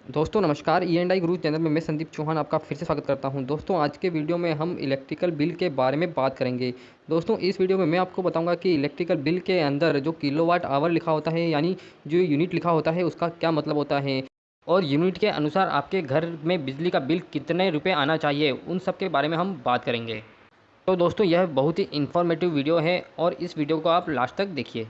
दोस्तों नमस्कार, ई&आई गुरु चैनल में मैं संदीप चौहान आपका फिर से स्वागत करता हूं। दोस्तों आज के वीडियो में हम इलेक्ट्रिकल बिल के बारे में बात करेंगे। दोस्तों इस वीडियो में मैं आपको बताऊंगा कि इलेक्ट्रिकल बिल के अंदर जो किलोवाट आवर लिखा होता है यानी जो यूनिट लिखा होता है उसका क्या मतलब होता है और यूनिट के अनुसार आपके घर में बिजली का बिल कितने रुपये आना चाहिए, उन सब के बारे में हम बात करेंगे। तो दोस्तों यह बहुत ही इन्फॉर्मेटिव वीडियो है और इस वीडियो को आप लास्ट तक देखिए।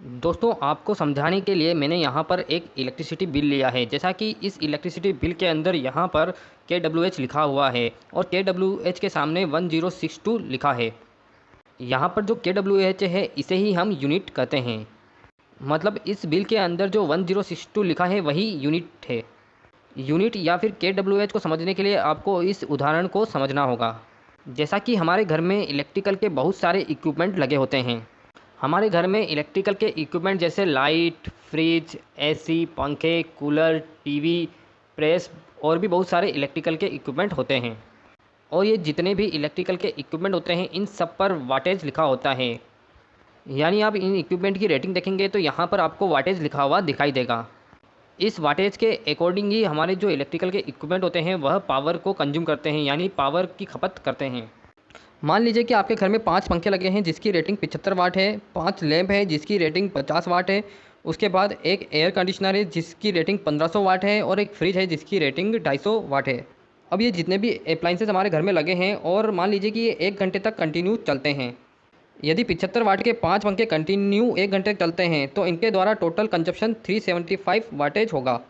दोस्तों आपको समझाने के लिए मैंने यहाँ पर एक इलेक्ट्रिसिटी बिल लिया है। जैसा कि इस इलेक्ट्रिसिटी बिल के अंदर यहाँ पर KWH लिखा हुआ है और KWH के सामने 1062 लिखा है। यहाँ पर जो KWH है इसे ही हम यूनिट कहते हैं। मतलब इस बिल के अंदर जो 1062 लिखा है वही यूनिट है। यूनिट या फिर KWH को समझने के लिए आपको इस उदाहरण को समझना होगा। जैसा कि हमारे घर में इलेक्ट्रिकल के बहुत सारे इक्विपमेंट लगे होते हैं। हमारे घर में इलेक्ट्रिकल के इक्विपमेंट जैसे लाइट, फ्रिज, एसी, पंखे, कूलर, टीवी, प्रेस और भी बहुत सारे इलेक्ट्रिकल के इक्विपमेंट होते हैं। और ये जितने भी इलेक्ट्रिकल के इक्विपमेंट होते हैं इन सब पर वाटेज लिखा होता है। यानी आप इन इक्विपमेंट की रेटिंग देखेंगे तो यहाँ पर आपको वाटेज लिखा हुआ दिखाई देगा। इस वाटेज के अकॉर्डिंग ही हमारे जो इलेक्ट्रिकल के इक्विपमेंट होते हैं वह पावर को कंज्यूम करते हैं, यानी पावर की खपत करते हैं। मान लीजिए कि आपके घर में 5 पंखे लगे हैं जिसकी रेटिंग 75 वाट है, 5 लैंप है जिसकी रेटिंग 50 वाट है, उसके बाद एक एयर कंडीशनर है जिसकी रेटिंग 1500 वाट है और एक फ्रिज है जिसकी रेटिंग 250 वाट है। अब ये जितने भी अप्लाइंसेस हमारे घर में लगे हैं और मान लीजिए कि ये 1 घंटे तक कंटिन्यू चलते हैं। यदि 75 वाट के 5 पंखे कंटिन्यू 1 घंटे तक चलते हैं तो इनके द्वारा टोटल कंजप्शन 375 वाटेज होगा।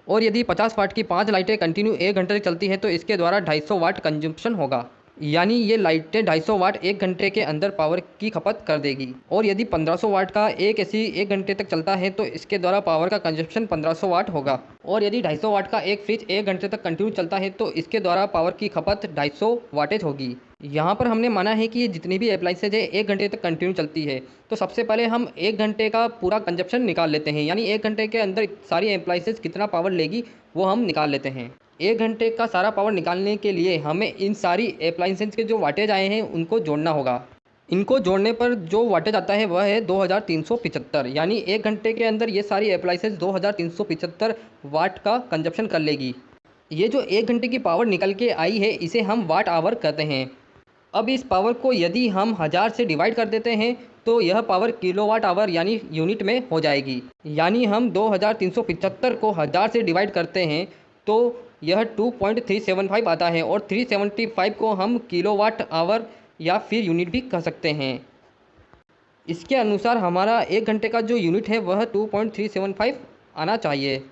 और यदि 50 वाट की 5 लाइटें कंटिन्यू 1 घंटे तक चलती है तो इसके द्वारा 250 वाट कंजप्शन होगा। यानी ये लाइटें 250 वाट 1 घंटे के अंदर पावर की खपत कर देगी। और यदि 1500 वाट का एक एसी 1 घंटे तक चलता है तो इसके द्वारा पावर का कंजप्शन 1500 वाट होगा। और यदि 250 वाट का एक फ्रिज 1 घंटे तक कंटिन्यू चलता है तो इसके द्वारा पावर की खपत 250 वाटेज होगी। यहाँ पर हमने माना है कि ये जितनी भी अप्लाइंसेज है 1 घंटे तक कंटिन्यू चलती है। तो सबसे पहले हम 1 घंटे का पूरा कंजप्शन निकाल लेते हैं, यानी 1 घंटे के अंदर सारी अप्लाइंसेज कितना पावर लेगी वो हम निकाल लेते हैं। 1 घंटे का सारा पावर निकालने के लिए हमें इन सारी अप्लाइंसेज के जो वाटेज आए हैं उनको जोड़ना होगा। इनको जोड़ने पर जो वाटेज आता है वह है 2375, यानी 1 घंटे के अंदर ये सारी अप्लाइंसेज 2375 वाट का कंजप्शन कर लेगी। ये जो 1 घंटे की पावर निकल के आई है इसे हम वाट आवर कहते हैं। अब इस पावर को यदि हम 1000 से डिवाइड कर देते हैं तो यह पावर किलोवाट आवर यानी यूनिट में हो जाएगी। यानी हम 2375 को 1000 से डिवाइड करते हैं तो यह 2.375 आता है और 375 को हम किलोवाट आवर या फिर यूनिट भी कह सकते हैं। इसके अनुसार हमारा 1 घंटे का जो यूनिट है वह 2.375 आना चाहिए।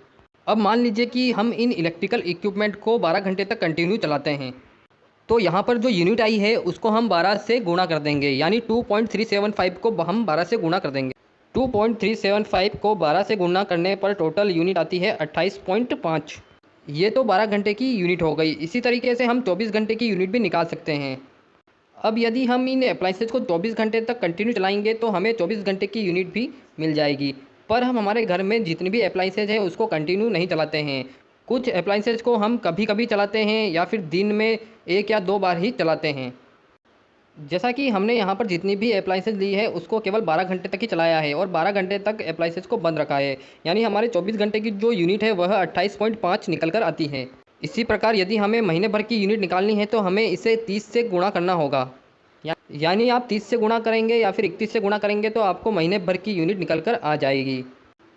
अब मान लीजिए कि हम इन इलेक्ट्रिकल इक्विपमेंट को 12 घंटे तक कंटिन्यू चलाते हैं तो यहाँ पर जो यूनिट आई है उसको हम 12 से गुणा कर देंगे, यानी 2.375 को हम 12 से गुणा कर देंगे। 2.375 को 12 से गुणा करने पर टोटल यूनिट आती है 28.5। ये तो 12 घंटे की यूनिट हो गई। इसी तरीके से हम 24 घंटे की यूनिट भी निकाल सकते हैं। अब यदि हम इन अप्लाइंसेज को 24 घंटे तक कंटिन्यू चलाएंगे तो हमें 24 घंटे की यूनिट भी मिल जाएगी। पर हम हमारे घर में जितनी भी अप्लाइंसेज हैं उसको कंटिन्यू नहीं चलाते हैं। कुछ अप्लाइंसेज को हम कभी कभी चलाते हैं या फिर दिन में 1 या 2 बार ही चलाते हैं। जैसा कि हमने यहाँ पर जितनी भी अप्लाइंसेज ली है उसको केवल 12 घंटे तक ही चलाया है और 12 घंटे तक अप्लाइंसेज को बंद रखा है, यानी हमारे 24 घंटे की जो यूनिट है वह 28.5 निकल कर आती है। इसी प्रकार यदि हमें महीने भर की यूनिट निकालनी है तो हमें इसे 30 से गुणा करना होगा। यानी आप 30 से गुणा करेंगे या फिर 31 से गुणा करेंगे तो आपको महीने भर की यूनिट निकल कर आ जाएगी।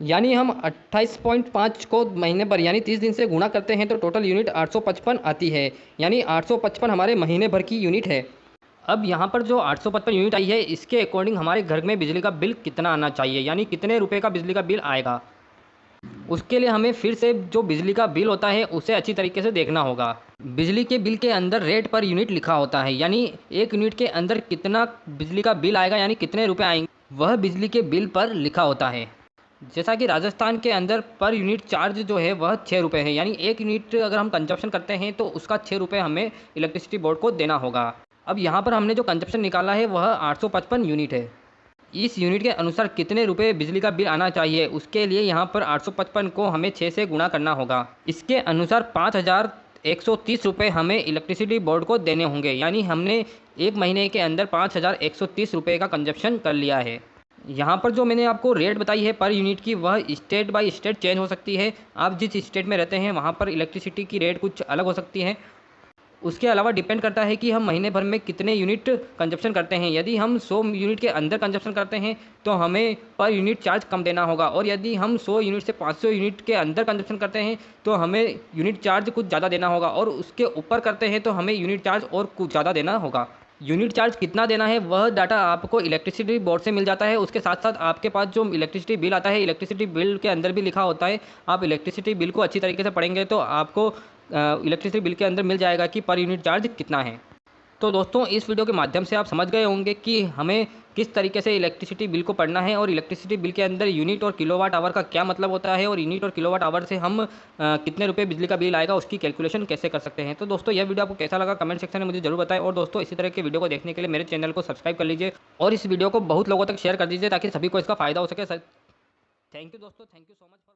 यानी हम 28.5 को महीने भर यानी 30 दिन से गुणा करते हैं तो टोटल यूनिट 855 आती है, यानी 855 हमारे महीने भर की यूनिट है। अब यहाँ पर जो 855 यूनिट आई है इसके अकॉर्डिंग हमारे घर में बिजली का बिल कितना आना चाहिए, यानी कितने रुपए का बिजली का बिल आएगा। उसके लिए हमें फिर से जो बिजली का बिल होता है उसे अच्छी तरीके से देखना होगा। बिजली के बिल के अंदर रेट पर यूनिट लिखा होता है, यानी 1 यूनिट के अंदर कितना बिजली का बिल आएगा, यानी कितने रुपए आएंगे वह बिजली के बिल पर लिखा होता है। जैसा कि राजस्थान के अंदर पर यूनिट चार्ज जो है वह 6 रुपये है, यानी 1 यूनिट अगर हम कंजप्शन करते हैं तो उसका 6 रुपये हमें इलेक्ट्रिसिटी बोर्ड को देना होगा। अब यहाँ पर हमने जो कंजप्शन निकाला है वह 855 यूनिट है। इस यूनिट के अनुसार कितने रुपए बिजली का बिल आना चाहिए उसके लिए यहाँ पर 855 को हमें 6 से गुणा करना होगा। इसके अनुसार 5130 रुपये हमें इलेक्ट्रिसिटी बोर्ड को देने होंगे, यानी हमने 1 महीने के अंदर 5130 रुपये का कंजप्शन कर लिया है। यहाँ पर जो मैंने आपको रेट बताई है पर यूनिट की, वह स्टेट बाय स्टेट चेंज हो सकती है। आप जिस स्टेट में रहते हैं वहाँ पर इलेक्ट्रिसिटी की रेट कुछ अलग हो सकती है। उसके अलावा डिपेंड करता है कि हम महीने भर में कितने यूनिट कंजप्शन करते हैं। यदि हम 100 यूनिट के अंदर कंजप्शन करते हैं तो हमें पर यूनिट चार्ज कम देना होगा, और यदि हम 100 यूनिट से 500 यूनिट के अंदर कंजप्शन करते हैं तो हमें यूनिट चार्ज कुछ ज़्यादा देना होगा, और उसके ऊपर करते हैं तो हमें यूनिट चार्ज और कुछ ज़्यादा देना होगा। यूनिट चार्ज कितना देना है वह डाटा आपको इलेक्ट्रिसिटी बोर्ड से मिल जाता है। उसके साथ साथ आपके पास जो इलेक्ट्रिसिटी बिल आता है, इलेक्ट्रिसिटी बिल के अंदर भी लिखा होता है। आप इलेक्ट्रिसिटी बिल को अच्छी तरीके से पढ़ेंगे तो आपको इलेक्ट्रिसिटी बिल के अंदर मिल जाएगा कि पर यूनिट चार्ज कितना है। तो दोस्तों, इस वीडियो के माध्यम से आप समझ गए होंगे कि हमें किस तरीके से इलेक्ट्रिसिटी बिल को पढ़ना है, और इलेक्ट्रिसिटी बिल के अंदर यूनिट और किलोवाट आवर का क्या मतलब होता है, और यूनिट और किलोवाट आवर से हम कितने रुपए बिजली का बिल आएगा उसकी कैलकुलेशन कैसे कर सकते हैं। तो दोस्तों, यह वीडियो आपको कैसा लगा कमेंट सेक्शन में मुझे जरूर बताएं, और दोस्तों इसी तरह के वीडियो को देखने के लिए मेरे चैनल को सब्सक्राइब कर लीजिए और इस वीडियो को बहुत लोगों तक शेयर कर दीजिए ताकि सभी को इसका फायदा हो सके। थैंक यू दोस्तों, thank you so much for